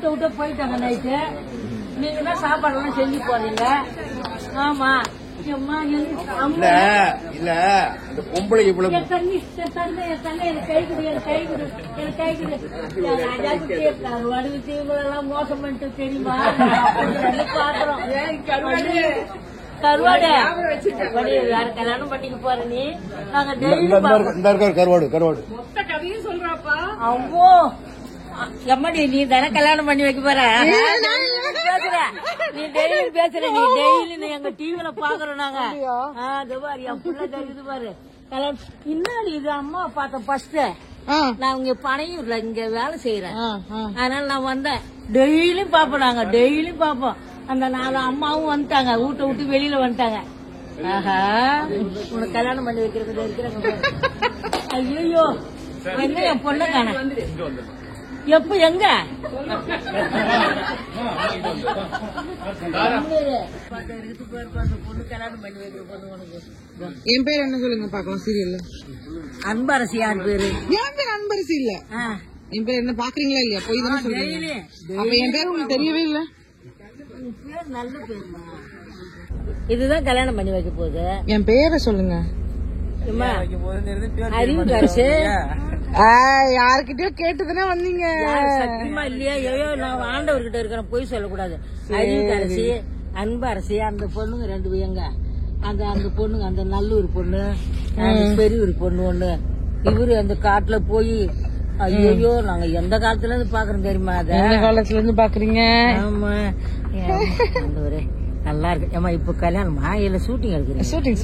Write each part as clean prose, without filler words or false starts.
ஊட்ட விட்டு போயிட்டாங்க நைட்டு. நீங்க தான் சாப்பாடெல்லாம் செஞ்சு போறீங்க. ஆமா இல்ல இல்ல இந்த பொம்பளை இவ்வளவு மோசம் பண்ணிட்டு தெரியுமா பாக்குறோம். கருவாடு வேற கல்யாணம் பண்ணிக்க போற நீ. நாங்க கருவாடு கருவாடு அவ்வளோ எம்மாடி நீ தானே கல்யாணம் பண்ணி வைக்க போற. பேசுற நீ டெய்லி பேசுற. நீ டெய்லி எங்க டிவில பாக்குறோம் நாங்க. பாரு என் புள்ள தெரியுது பாரு. கல்யாணம் இன்னாடி இது அம்மா பார்த்தேன் ஃபர்ஸ்ட். நான் இங்க பனையூர்ல இங்க வேலை செய்யறேன். அதனால நான் வந்தேன். டெய்லியும் பாப்போம் நாங்க. டெய்லியும் பாப்போம். அந்த 4 அம்மாவும் வந்துட்டாங்க. வீட்டை விட்டு வெளியில வந்துட்டாங்க. ஆஹா உனக்கு கல்யாணம் பண்ணி வைக்கிறது இருக்கிறாங்க. ஐயோ என்ன என் பொண்ணை காண எப்ப எங்க பொண்ணு கல்யாணம் பண்ணி வைக்கிற பொண்ணு உனக்கு. என் பேர் என்ன சொல்லுங்க பாக்கலாம் சீரியல்ல. அன்பரசி. யார் பேரு? என் பேர் அன்பரசி இல்ல. என் பேர் என்ன பாக்குறீங்களா இல்லையா? போய் தானே சொல்றீங்க. அப்ப என் பேர் உங்களுக்கு தெரியவே இல்ல. பேர் நல்ல பேருமா. இதுதான் கல்யாணம் பண்ணி வைக்க போகுது. என் பேரை சொல்லுங்க. அறிவுக்கரசு. யாருக்கிட்டயோ கேட்டுதானே வந்தீங்க. சத்தியமா இல்லையா? ஐயோ நான் ஆண்டவர்கிட்ட இருக்கிறேன். போய் சொல்லக்கூடாது. அறிவுக்கரசி அன்பரசி அந்த பொண்ணுங்க 2 எங்க அந்த பொண்ணுங்க அந்த நல்லூர் பொண்ணு பெரியூர் பொண்ணு ஒண்ணு. இவரு அந்த காட்டுல போய் ஐயோ நாங்க எந்த காலத்துல இருந்து பாக்குறோம் தெரியுமா? எந்த காலத்துல இருந்து பாக்குறீங்க? ஆமா நல்லா இருக்கு. ஏமா இப்ப கல்யாணமா இல்ல ஷூட்டிங் எடுக்கிறீங்க? ஷூட்டிங்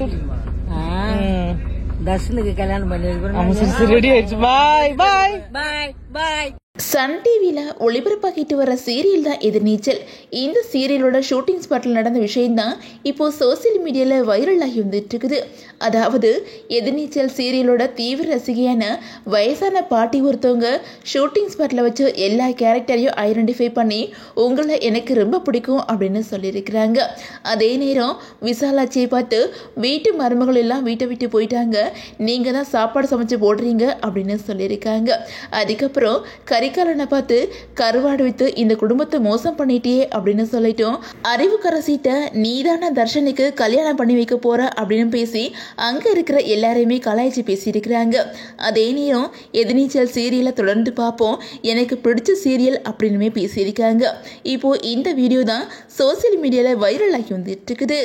தர்ஷனுக்கு கல்யாணம் பண்ணி ரெடி ஆயிடுச்சு. பாய் பாய் பாய் பாய். சன் டிவியில் ஒளிபரப்பாகிட்டு வர சீரியல் தான் எதிர்நீச்சல். இந்த சீரியலோட ஷூட்டிங் ஸ்பாட்டில் நடந்த விஷயம்தான் இப்போ சோசியல் மீடியாவில் வைரல் ஆகி வந்துட்டு இருக்குது. அதாவது எதிர்நீச்சல் சீரியலோட தீவிர ரசிகையான வயசான பாட்டி ஒருத்தவங்க ஷூட்டிங் ஸ்பாட்டில் வச்சு எல்லா கேரக்டரையும் ஐடென்டிஃபை பண்ணி உங்களை எனக்கு ரொம்ப பிடிக்கும் அப்படின்னு சொல்லியிருக்கிறாங்க. அதே நேரம் விசாலாட்சியை பார்த்து வீட்டு மருமகள் எல்லாம் வீட்டை விட்டு போயிட்டாங்க, நீங்கள் தான் சாப்பாடு சமைச்சு போடுறீங்க அப்படின்னு சொல்லியிருக்காங்க. அதுக்கப்புறம் கரிகாலனை பார்த்து கருவாடு வித்து இந்த குடும்பத்தை மோசம் பண்ணிட்டியே அப்படின்னு சொல்லிட்டோம். அறிவுக்கரசிட்ட நீதான தர்ஷனுக்கு கல்யாணம் பண்ணி வைக்க போற அப்படின்னு பேசி அங்க இருக்கிற எல்லாரையுமே கலாய்ச்சி பேசியிருக்கிறாங்க. அதே நேரம் எதிர்நீச்சல் சீரியலை தொடர்ந்து பார்ப்போம், எனக்கு பிடிச்ச சீரியல் அப்படின்னு பேசியிருக்காங்க. இப்போ இந்த வீடியோ தான் சோசியல் மீடியால வைரல் ஆகி வந்துட்டு இருக்குது.